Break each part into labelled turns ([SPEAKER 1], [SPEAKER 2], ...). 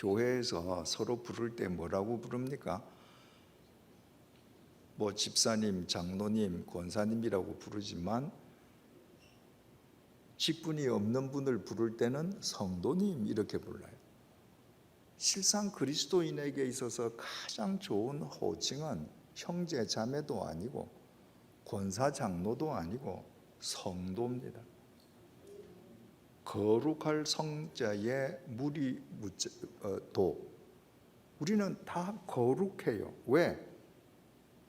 [SPEAKER 1] 교회에서 서로 부를 때 뭐라고 부릅니까? 뭐 집사님, 장로님, 권사님이라고 부르지만 직분이 없는 분을 부를 때는 성도님 이렇게 불러요. 실상 그리스도인에게 있어서 가장 좋은 호칭은 형제 자매도 아니고 권사 장로도 아니고 성도입니다. 거룩할 성자의 도. 우리는 다 거룩해요. 왜?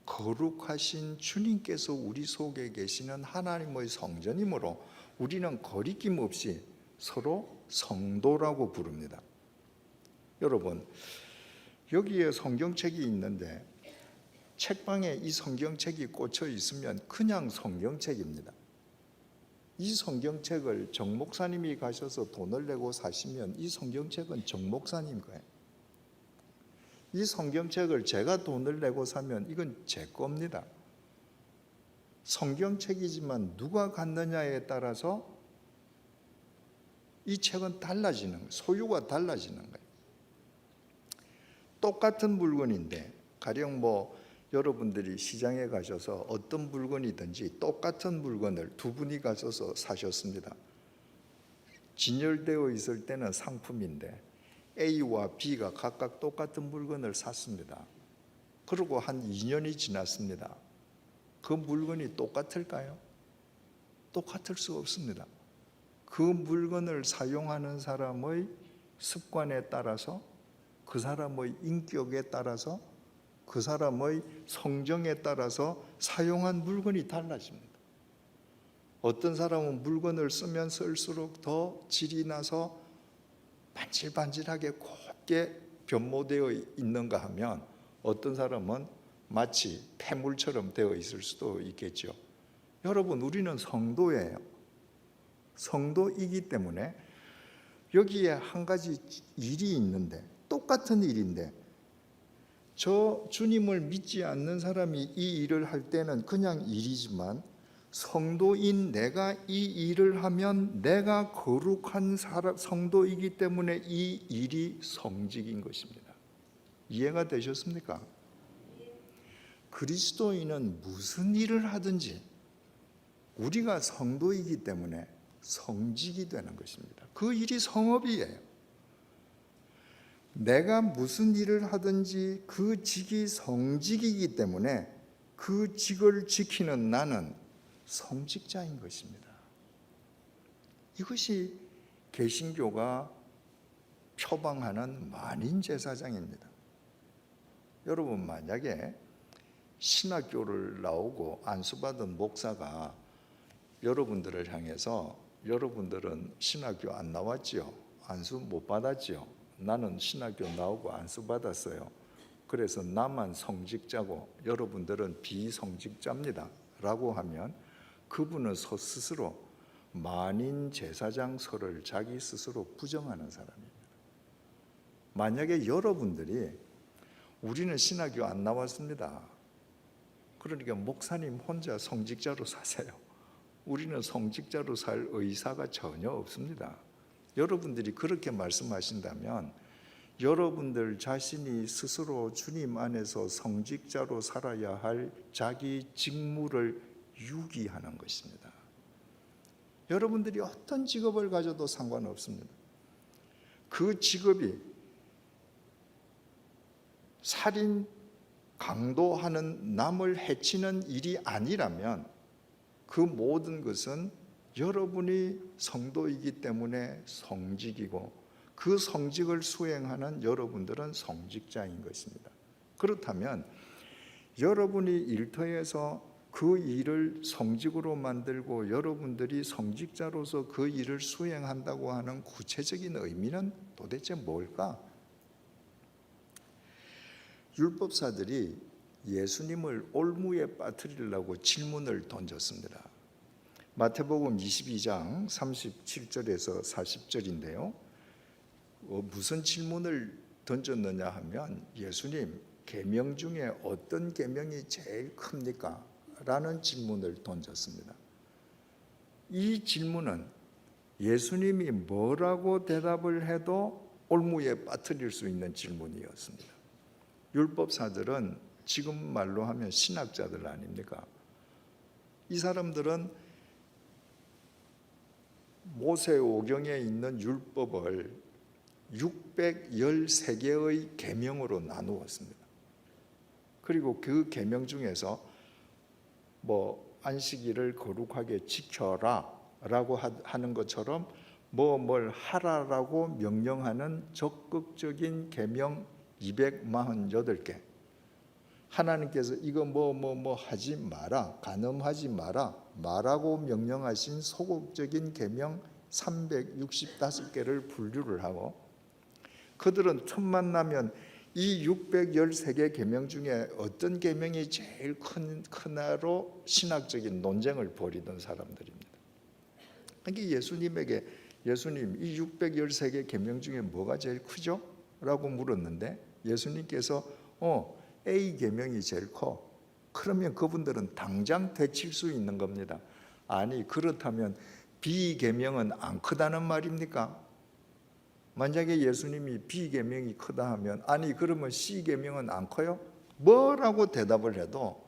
[SPEAKER 1] 거룩하신 주님께서 우리 속에 계시는 하나님의 성전이므로 우리는 거리낌 없이 서로 성도라고 부릅니다. 여러분, 여기에 성경책이 있는데 책방에 이 성경책이 꽂혀 있으면 그냥 성경책입니다. 이 성경책을 정 목사님이 가셔서 돈을 내고 사시면 이 성경책은 정 목사님 거예요. 이 성경책을 제가 돈을 내고 사면 이건 제 겁니다. 성경책이지만 누가 갖느냐에 따라서 이 책은 달라지는 거예요. 소유가 달라지는 거예요. 똑같은 물건인데 가령 여러분들이 시장에 가셔서 어떤 물건이든지 똑같은 물건을 두 분이 가셔서 사셨습니다. 진열되어 있을 때는 상품인데 A와 B가 각각 똑같은 물건을 샀습니다. 그리고 한 2년이 지났습니다. 그 물건이 똑같을까요? 똑같을 수 없습니다. 그 물건을 사용하는 사람의 습관에 따라서, 그 사람의 인격에 따라서, 그 사람의 성정에 따라서 사용한 물건이 달라집니다. 어떤 사람은 물건을 쓰면 쓸수록 더 질이 나서 반질반질하게 곱게 변모되어 있는가 하면 어떤 사람은 마치 폐물처럼 되어 있을 수도 있겠죠. 여러분, 우리는 성도예요. 성도이기 때문에 여기에 한 가지 일이 있는데, 똑같은 일인데 저 주님을 믿지 않는 사람이 이 일을 할 때는 그냥 일이지만 성도인 내가 이 일을 하면 내가 거룩한 성도이기 때문에 이 일이 성직인 것입니다. 이해가 되셨습니까? 그리스도인은 무슨 일을 하든지 우리가 성도이기 때문에 성직이 되는 것입니다. 그 일이 성업이에요. 내가 무슨 일을 하든지 그 직이 성직이기 때문에 그 직을 지키는 나는 성직자인 것입니다. 이것이 개신교가 표방하는 만인제사장입니다. 여러분, 만약에 신학교를 나오고 안수받은 목사가 여러분들을 향해서 여러분들은 신학교 안 나왔지요? 안수 못 받았지요? 나는 신학교 나오고 안수 받았어요. 그래서 나만 성직자고 여러분들은 비성직자입니다 라고 하면 그분은 스스로 만인제사장서를 자기 스스로 부정하는 사람입니다. 만약에 여러분들이 우리는 신학교 안 나왔습니다. 그러니까 목사님 혼자 성직자로 사세요. 우리는 성직자로 살 의사가 전혀 없습니다. 여러분들이 그렇게 말씀하신다면 여러분들 자신이 스스로 주님 안에서 성직자로 살아야 할 자기 직무를 유기하는 것입니다. 여러분들이 어떤 직업을 가져도 상관없습니다. 그 직업이 살인, 강도하는 남을 해치는 일이 아니라면 그 모든 것은 여러분이 성도이기 때문에 성직이고 그 성직을 수행하는 여러분들은 성직자인 것입니다. 그렇다면 여러분이 일터에서 그 일을 성직으로 만들고 여러분들이 성직자로서 그 일을 수행한다고 하는 구체적인 의미는 도대체 뭘까? 율법사들이 예수님을 올무에 빠뜨리려고 질문을 던졌습니다. 마태복음 22장 37절에서 40절인데요. 무슨 질문을 던졌느냐 하면 예수님, 계명 중에 어떤 계명이 제일 큽니까? 라는 질문을 던졌습니다. 이 질문은 예수님이 뭐라고 대답을 해도 올무에 빠뜨릴 수 있는 질문이었습니다. 율법사들은 지금 말로 하면 신학자들 아닙니까? 이 사람들은 모세오경에 있는 율법을 613개의 계명으로 나누었습니다. 그리고 그 계명 중에서 안식일을 거룩하게 지켜라 라고 하는 것처럼 뭘 하라라고 명령하는 적극적인 계명 248개, 하나님께서 이거 하지 마라, 간음하지 마라 말하고 명령하신 소극적인 계명 365개를 분류를 하고, 그들은 틈만 나면 이 613개 계명 중에 어떤 계명이 제일 크나로 신학적인 논쟁을 벌이던 사람들입니다. 그러니까 예수님 이 613개 계명 중에 뭐가 제일 크죠? 라고 물었는데 예수님께서 A 계명이 제일 커. 그러면 그분들은 당장 되칠 수 있는 겁니다. 아니, 그렇다면 B 계명은 안 크다는 말입니까? 만약에 예수님이 B 계명이 크다 하면 아니 그러면 C 계명은 안 커요? 뭐라고 대답을 해도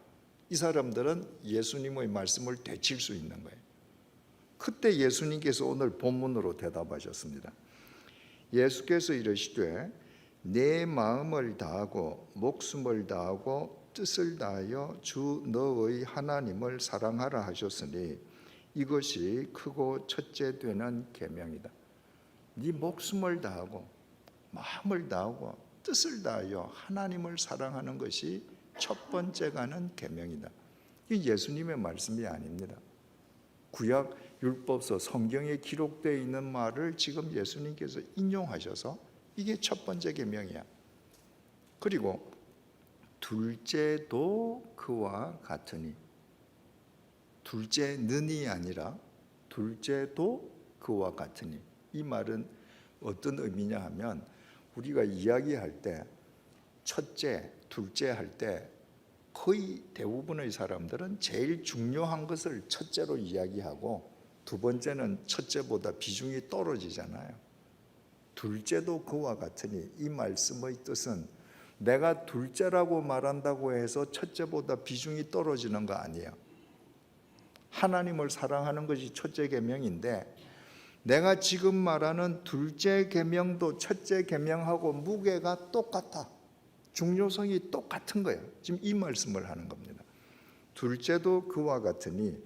[SPEAKER 1] 이 사람들은 예수님의 말씀을 되칠 수 있는 거예요. 그때 예수님께서 오늘 본문으로 대답하셨습니다. 예수께서 이르시되 내 마음을 다하고 목숨을 다하고 뜻을 다하여 주 너의 하나님을 사랑하라 하셨으니 이것이 크고 첫째 되는 계명이다. 네 목숨을 다하고 마음을 다하고 뜻을 다하여 하나님을 사랑하는 것이 첫 번째 가는 계명이다. 이 예수님의 말씀이 아닙니다. 구약 율법서 성경에 기록되어 있는 말을 지금 예수님께서 인용하셔서 이게 첫 번째 계명이야. 그리고 둘째도 그와 같으니, 둘째는이 아니라 둘째도 그와 같으니, 이 말은 어떤 의미냐 하면 우리가 이야기할 때 첫째, 둘째 할 때 거의 대부분의 사람들은 제일 중요한 것을 첫째로 이야기하고 두 번째는 첫째보다 비중이 떨어지잖아요. 둘째도 그와 같으니, 이 말씀의 뜻은 내가 둘째라고 말한다고 해서 첫째보다 비중이 떨어지는 거 아니에요. 하나님을 사랑하는 것이 첫째 계명인데 내가 지금 말하는 둘째 계명도 첫째 계명하고 무게가 똑같아. 중요성이 똑같은 거예요. 지금 이 말씀을 하는 겁니다. 둘째도 그와 같으니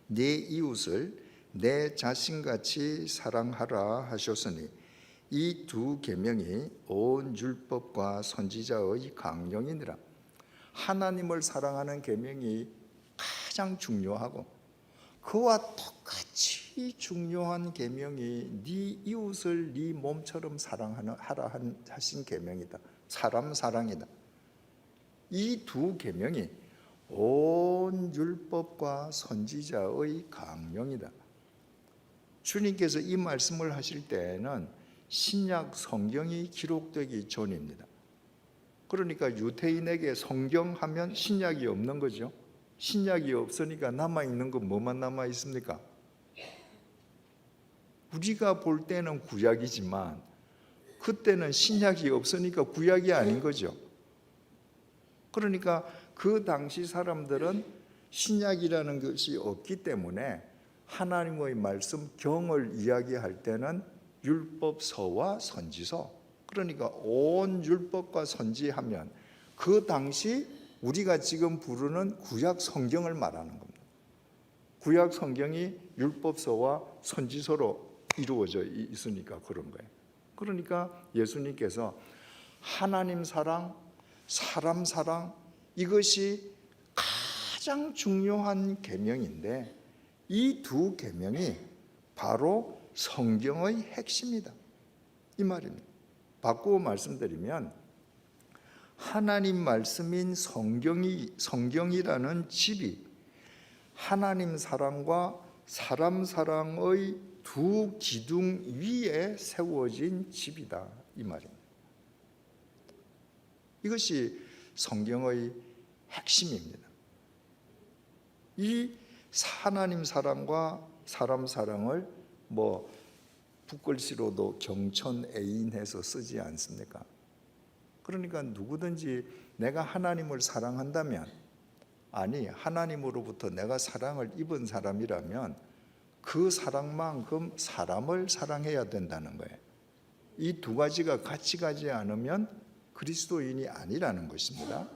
[SPEAKER 1] 내 이웃을 내 자신같이 사랑하라 하셨으니 이 두 계명이 온 율법과 선지자의 강령이니라. 하나님을 사랑하는 계명이 가장 중요하고 그와 똑같이 중요한 계명이 네 이웃을 네 몸처럼 사랑하라 하신 계명이다. 사람 사랑이다. 이 두 계명이 온 율법과 선지자의 강령이다. 주님께서 이 말씀을 하실 때에는 신약 성경이 기록되기 전입니다. 그러니까 유대인에게 성경하면 신약이 없는 거죠. 신약이 없으니까 남아있는 건 뭐만 남아있습니까? 우리가 볼 때는 구약이지만 그때는 신약이 없으니까 구약이 아닌 거죠. 그러니까 그 당시 사람들은 신약이라는 것이 없기 때문에 하나님의 말씀 경을 이야기할 때는 율법서와 선지서, 그러니까 온 율법과 선지하면 그 당시 우리가 지금 부르는 구약 성경을 말하는 겁니다. 구약 성경이 율법서와 선지서로 이루어져 있으니까 그런 거예요. 그러니까 예수님께서 하나님 사랑, 사람 사랑, 이것이 가장 중요한 계명인데 이 두 계명이 바로 성경의 핵심이다, 이 말입니다. 바꾸어 말씀드리면 하나님 말씀인 성경이라는 집이 하나님 사랑과 사람 사랑의 두 기둥 위에 세워진 집이다, 이 말입니다. 이것이 성경의 핵심입니다. 이 하나님 사랑과 사람 사랑을 붓글씨로도 경천 애인해서 쓰지 않습니까? 그러니까 누구든지 내가 하나님을 사랑한다면, 아니 하나님으로부터 내가 사랑을 입은 사람이라면 그 사랑만큼 사람을 사랑해야 된다는 거예요. 이 두 가지가 같이 가지 않으면 그리스도인이 아니라는 것입니다.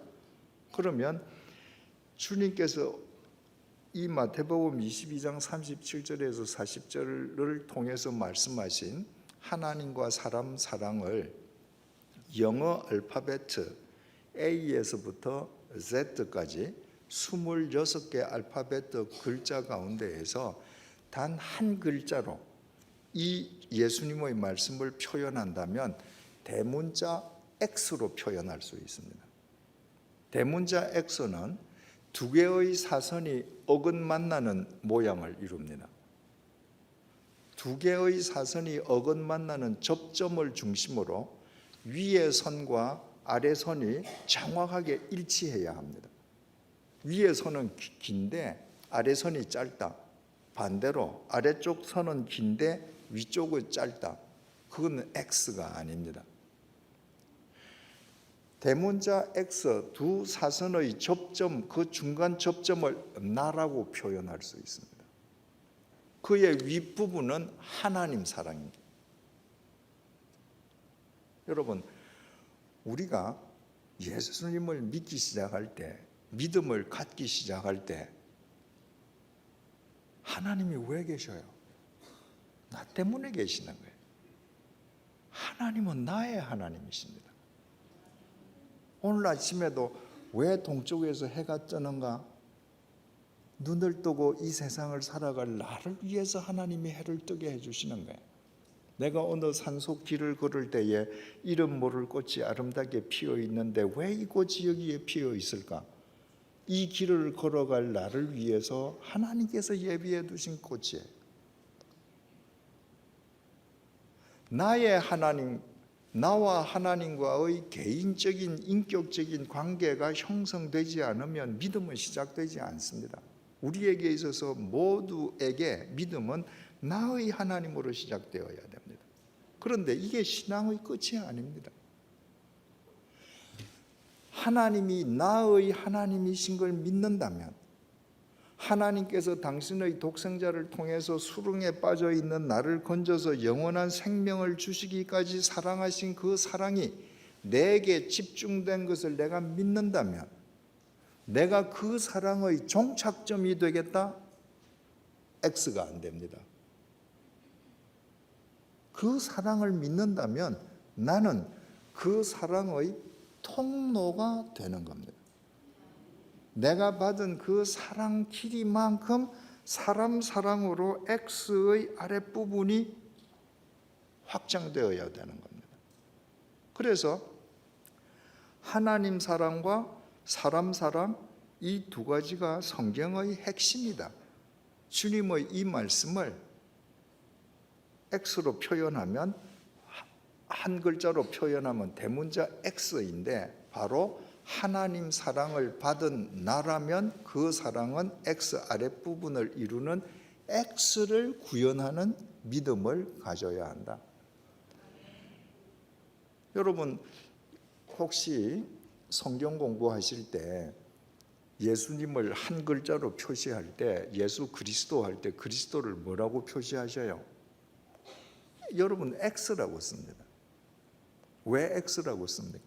[SPEAKER 1] 그러면 주님께서 이 마태복음 22장 37절에서 40절을 통해서 말씀하신 하나님과 사람 사랑을 영어 알파벳 A에서부터 Z까지 26개 알파벳 글자 가운데에서 단 한 글자로 이 예수님의 말씀을 표현한다면 대문자 X로 표현할 수 있습니다. 대문자 X는 두 개의 사선이 어긋만나는 모양을 이룹니다. 두 개의 사선이 어긋만나는 접점을 중심으로 위의 선과 아래 선이 정확하게 일치해야 합니다. 위의 선은 긴데 아래 선이 짧다. 반대로 아래쪽 선은 긴데 위쪽은 짧다. 그건 X가 아닙니다. 대문자 X 두 사선의 접점, 그 중간 접점을 나라고 표현할 수 있습니다. 그의 윗부분은 하나님 사랑입니다. 여러분, 우리가 예수님을 믿기 시작할 때, 믿음을 갖기 시작할 때 하나님이 왜 계셔요? 나 때문에 계시는 거예요. 하나님은 나의 하나님이십니다. 오늘 아침에도 왜 동쪽에서 해가 뜨는가? 눈을 뜨고 이 세상을 살아갈 나를 위해서 하나님이 해를 뜨게 해주시는 거예요. 내가 어느 산속 길을 걸을 때에 이름 모를 꽃이 아름답게 피어 있는데 왜 이 꽃이 여기에 피어 있을까? 이 길을 걸어갈 나를 위해서 하나님께서 예비해 두신 꽃이에요. 나의 하나님, 나와 하나님과의 개인적인 인격적인 관계가 형성되지 않으면 믿음은 시작되지 않습니다. 우리에게 있어서 모두에게 믿음은 나의 하나님으로 시작되어야 됩니다. 그런데 이게 신앙의 끝이 아닙니다. 하나님이 나의 하나님이신 걸 믿는다면, 하나님께서 당신의 독생자를 통해서 수렁에 빠져 있는 나를 건져서 영원한 생명을 주시기까지 사랑하신 그 사랑이 내게 집중된 것을 내가 믿는다면, 내가 그 사랑의 종착점이 되겠다? X가 안 됩니다. 그 사랑을 믿는다면 나는 그 사랑의 통로가 되는 겁니다. 내가 받은 그 사랑 길이만큼 사람 사랑으로 X의 아랫부분이 확장되어야 되는 겁니다. 그래서 하나님 사랑과 사람 사랑, 이 두 가지가 성경의 핵심이다. 주님의 이 말씀을 X로 표현하면, 한 글자로 표현하면 대문자 X인데 바로 하나님 사랑을 받은 나라면 그 사랑은 X 아랫부분을 이루는 X를 구현하는 믿음을 가져야 한다. 여러분, 혹시 성경 공부하실 때 예수님을 한 글자로 표시할 때, 예수 그리스도 할 때 그리스도를 뭐라고 표시하셔요? 여러분, X라고 씁니다. 왜 X라고 씁니까?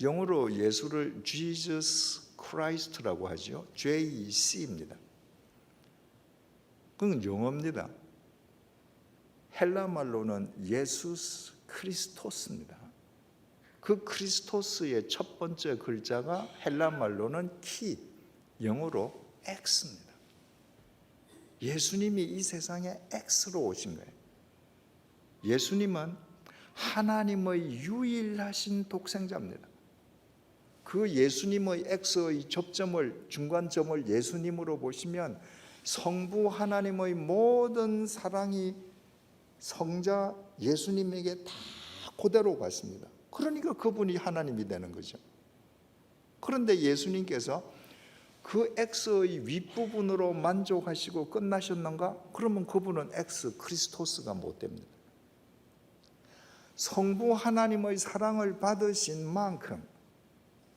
[SPEAKER 1] 영어로 예수를 Jesus Christ라고 하죠. JC입니다. 그건 영어입니다. 헬라 말로는 예수스 크리스토스입니다. 그 크리스토스의 첫 번째 글자가 헬라 말로는 키, 영어로 X입니다. 예수님이 이 세상에 X로 오신 거예요. 예수님은 하나님의 유일하신 독생자입니다. 그 예수님의 X의 접점을, 중간점을 예수님으로 보시면 성부 하나님의 모든 사랑이 성자 예수님에게 다 그대로 갔습니다. 그러니까 그분이 하나님이 되는 거죠. 그런데 예수님께서 그 X의 윗부분으로 만족하시고 끝나셨는가? 그러면 그분은 X 크리스토스가 못 됩니다. 성부 하나님의 사랑을 받으신 만큼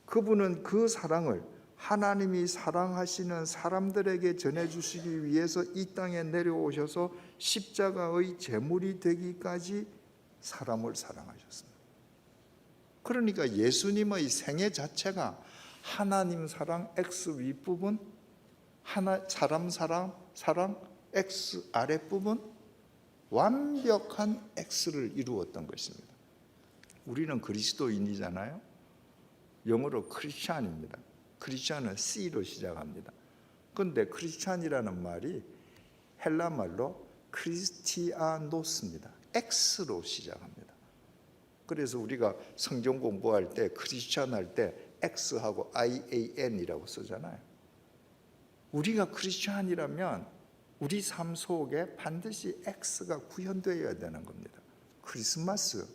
[SPEAKER 1] 그분은 그 사랑을 하나님이 사랑하시는 사람들에게 전해주시기 위해서 이 땅에 내려오셔서 십자가의 제물이 되기까지 사람을 사랑하셨습니다. 그러니까 예수님의 생애 자체가 하나님 사랑 X 윗부분, 사람 사랑 X 아랫부분, 완벽한 X를 이루었던 것입니다. 우리는 그리스도인이잖아요. 영어로 크리스찬입니다. 크리스찬은 C로 시작합니다. 그런데 크리스찬이라는 말이 헬라 말로 크리스티아노스입니다. X로 시작합니다. 그래서 우리가 성경 공부할 때 크리스찬 할 때 X하고 IAN이라고 쓰잖아요. 우리가 크리스찬이라면 우리 삶 속에 반드시 X가 구현되어야 되는 겁니다. 크리스마스,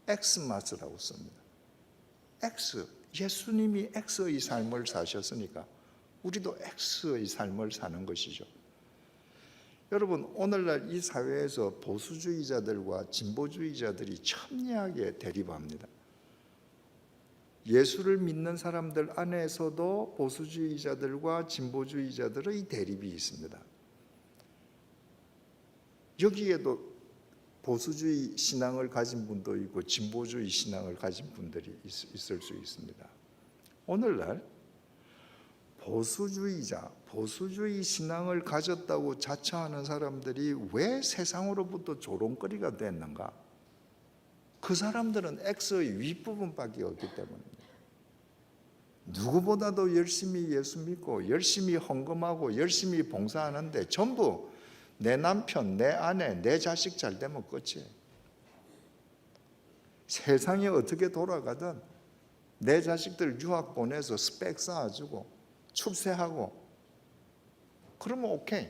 [SPEAKER 1] 엑스마스라고 씁니다. X, 예수님이 X의 삶을 사셨으니까 우리도 X의 삶을 사는 것이죠. 여러분, 오늘날 이 사회에서 보수주의자들과 진보주의자들이 첨예하게 대립합니다. 예수를 믿는 사람들 안에서도 보수주의자들과 진보주의자들의 대립이 있습니다. 여기에도 보수주의 신앙을 가진 분도 있고 진보주의 신앙을 가진 분들이 있을 수 있습니다. 오늘날 보수주의자, 보수주의 신앙을 가졌다고 자처하는 사람들이 왜 세상으로부터 조롱거리가 됐는가? 그 사람들은 X의 윗부분밖에 없기 때문입니다. 누구보다도 열심히 예수 믿고 열심히 헌금하고 열심히 봉사하는데 전부 내 남편, 내 아내, 내 자식 잘 되면 끝이에요. 세상이 어떻게 돌아가든 내 자식들 유학 보내서 스펙 쌓아주고 출세하고 그러면 오케이.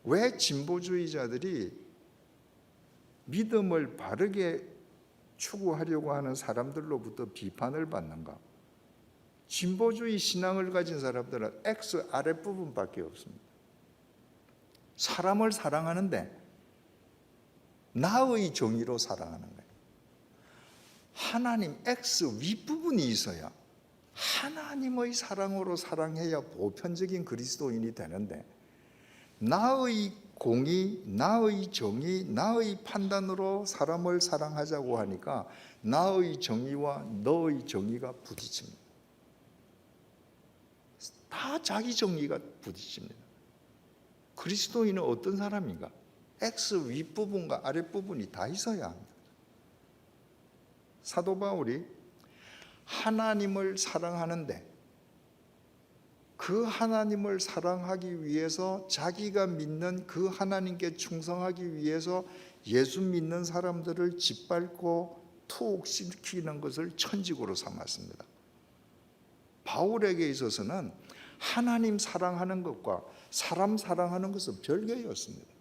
[SPEAKER 1] 왜 진보주의자들이 믿음을 바르게 추구하려고 하는 사람들로부터 비판을 받는가? 진보주의 신앙을 가진 사람들은 X 아랫부분밖에 없습니다. 사람을 사랑하는데 나의 정의로 사랑하는 거예요. 하나님 X 윗부분이 있어야 하나님의 사랑으로 사랑해야 보편적인 그리스도인이 되는데 나의 공의, 나의 정의, 나의 판단으로 사람을 사랑하자고 하니까 나의 정의와 너의 정의가 부딪힙니다. 다 자기 정의가 부딪힙니다. 그리스도인은 어떤 사람인가? X 윗부분과 아랫부분이 다 있어야 합니다. 사도 바울이 하나님을 사랑하는데 그 하나님을 사랑하기 위해서 자기가 믿는 그 하나님께 충성하기 위해서 예수 믿는 사람들을 짓밟고 투옥시키는 것을 천직으로 삼았습니다. 바울에게 있어서는 하나님 사랑하는 것과 사람 사랑하는 것은 별개였습니다.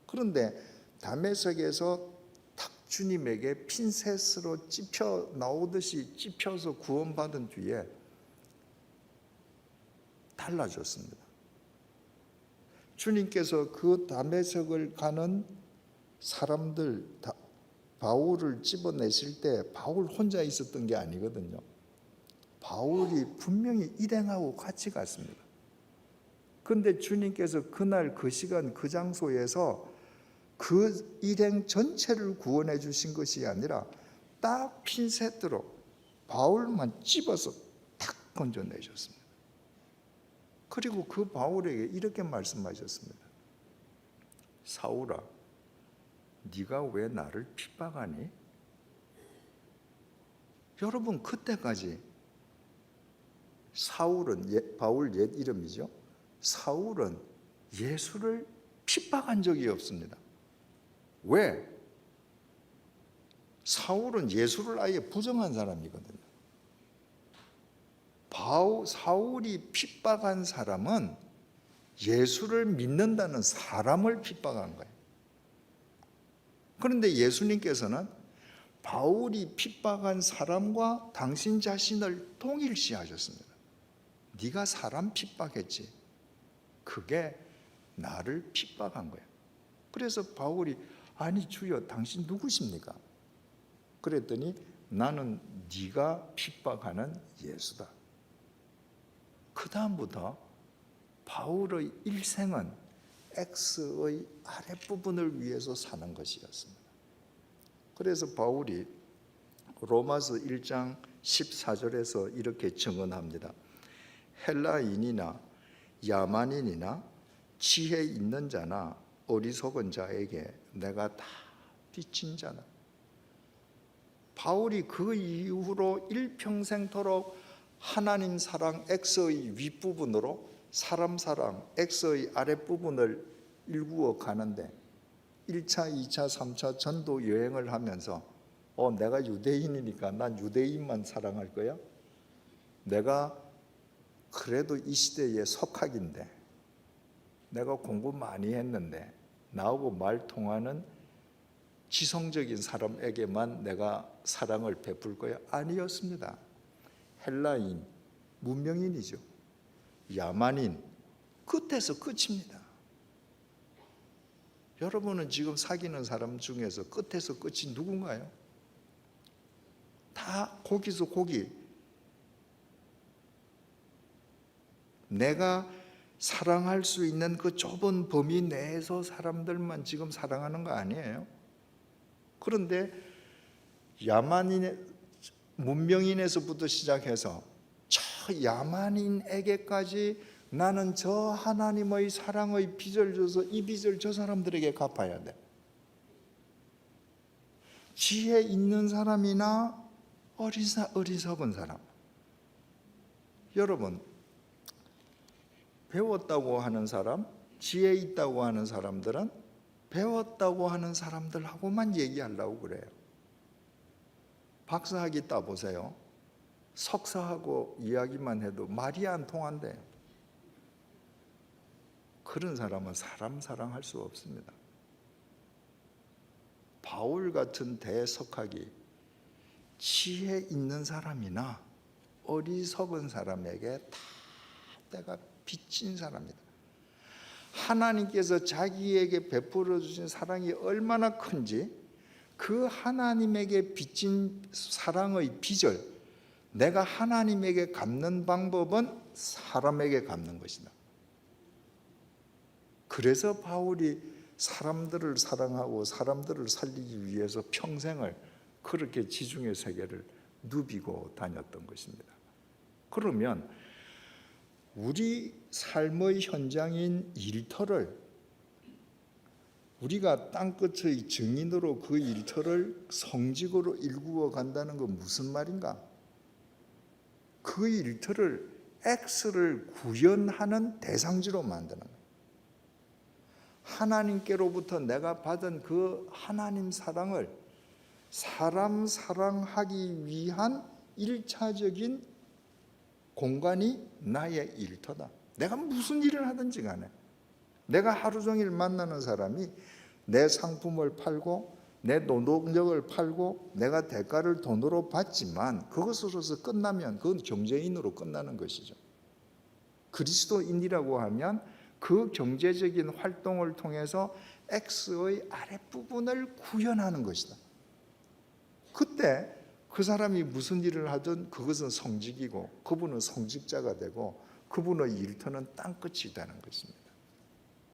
[SPEAKER 1] 그런데 다메섹에서 탁 주님에게 핀셋으로 찝혀 나오듯이 찝혀서 구원받은 뒤에 달라졌습니다. 주님께서 그 다메섹을 가는 사람들 바울을 집어내실 때 바울 혼자 있었던 게 아니거든요. 바울이 분명히 일행하고 같이 갔습니다. 그런데 주님께서 그날 그 시간 그 장소에서 그 일행 전체를 구원해 주신 것이 아니라 딱 핀셋으로 바울만 집어서 탁 건져내셨습니다. 그리고 그 바울에게 이렇게 말씀하셨습니다. 사울아, 네가 왜 나를 핍박하니? 여러분, 그때까지 사울은 바울 옛 이름이죠. 사울은 예수를 핍박한 적이 없습니다. 왜? 사울은 예수를 아예 부정한 사람이거든요. 사울이 핍박한 사람은 예수를 믿는다는 사람을 핍박한 거예요. 그런데 예수님께서는 바울이 핍박한 사람과 당신 자신을 동일시하셨습니다. 네가 사람 핍박했지. 그게 나를 핍박한 거야. 그래서 바울이 아니 주여 당신 누구십니까? 그랬더니 나는 네가 핍박하는 예수다. 그 다음부터 바울의 일생은 X의 아랫부분을 위해서 사는 것이었습니다. 그래서 바울이 로마서 1장 14절에서 이렇게 증언합니다. 헬라인이나 야만인이나 지혜 있는 자나 어리석은 자에게 내가 다 빚진 자다. 바울이 그 이후로 일평생토록 하나님 사랑 X의 윗부분으로 사람 사랑 X의 아랫부분을 일구어 가는데 1차, 2차, 3차 전도 여행을 하면서 내가 유대인이니까 난 유대인만 사랑할 거야? 내가 그래도 이 시대의 석학인데 내가 공부 많이 했는데 나하고 말 통하는 지성적인 사람에게만 내가 사랑을 베풀 거야? 아니었습니다. 헬라인, 문명인이죠. 야만인, 끝에서 끝입니다. 여러분은 지금 사귀는 사람 중에서 끝에서 끝이 누군가요? 다 거기서 거기. 내가 사랑할 수 있는 그 좁은 범위 내에서 사람들만 지금 사랑하는 거 아니에요? 그런데 야만인의 문명인에서부터 시작해서 저 야만인에게까지 나는 저 하나님의 사랑의 빚을 줘서 이 빚을 저 사람들에게 갚아야 돼. 지혜 있는 사람이나 어리석은 사람. 여러분, 배웠다고 하는 사람, 지혜 있다고 하는 사람들은 배웠다고 하는 사람들하고만 얘기하려고 그래요. 박사학위 따보세요. 석사하고 이야기만 해도 말이 안 통한대요. 그런 사람은 사람 사랑할 수 없습니다. 바울 같은 대석학이 지혜 있는 사람이나 어리석은 사람에게 다 때가 빚진 사람이다. 하나님께서 자기에게 베풀어 주신 사랑이 얼마나 큰지 그 하나님에게 빚진 사랑의 빚을 내가 하나님에게 갚는 방법은 사람에게 갚는 것이다. 그래서 바울이 사람들을 사랑하고 사람들을 살리기 위해서 평생을 그렇게 지중해 세계를 누비고 다녔던 것입니다. 그러면 우리 삶의 현장인 일터를 우리가 땅끝의 증인으로 그 일터를 성직으로 일구어 간다는 건 무슨 말인가? 그 일터를 X를 구현하는 대상지로 만드는 거예요. 하나님께로부터 내가 받은 그 하나님 사랑을 사람 사랑하기 위한 일차적인 공간이 나의 일터다. 내가 무슨 일을 하든지 간에 내가 하루 종일 만나는 사람이 내 상품을 팔고 내 노동력을 팔고 내가 대가를 돈으로 받지만 그것으로서 끝나면 그건 경제인으로 끝나는 것이죠. 그리스도인이라고 하면 그 경제적인 활동을 통해서 X의 아랫부분을 구현하는 것이다. 그때 그 사람이 무슨 일을 하든 그것은 성직이고 그분은 성직자가 되고 그분의 일터는 땅끝이 되는 것입니다.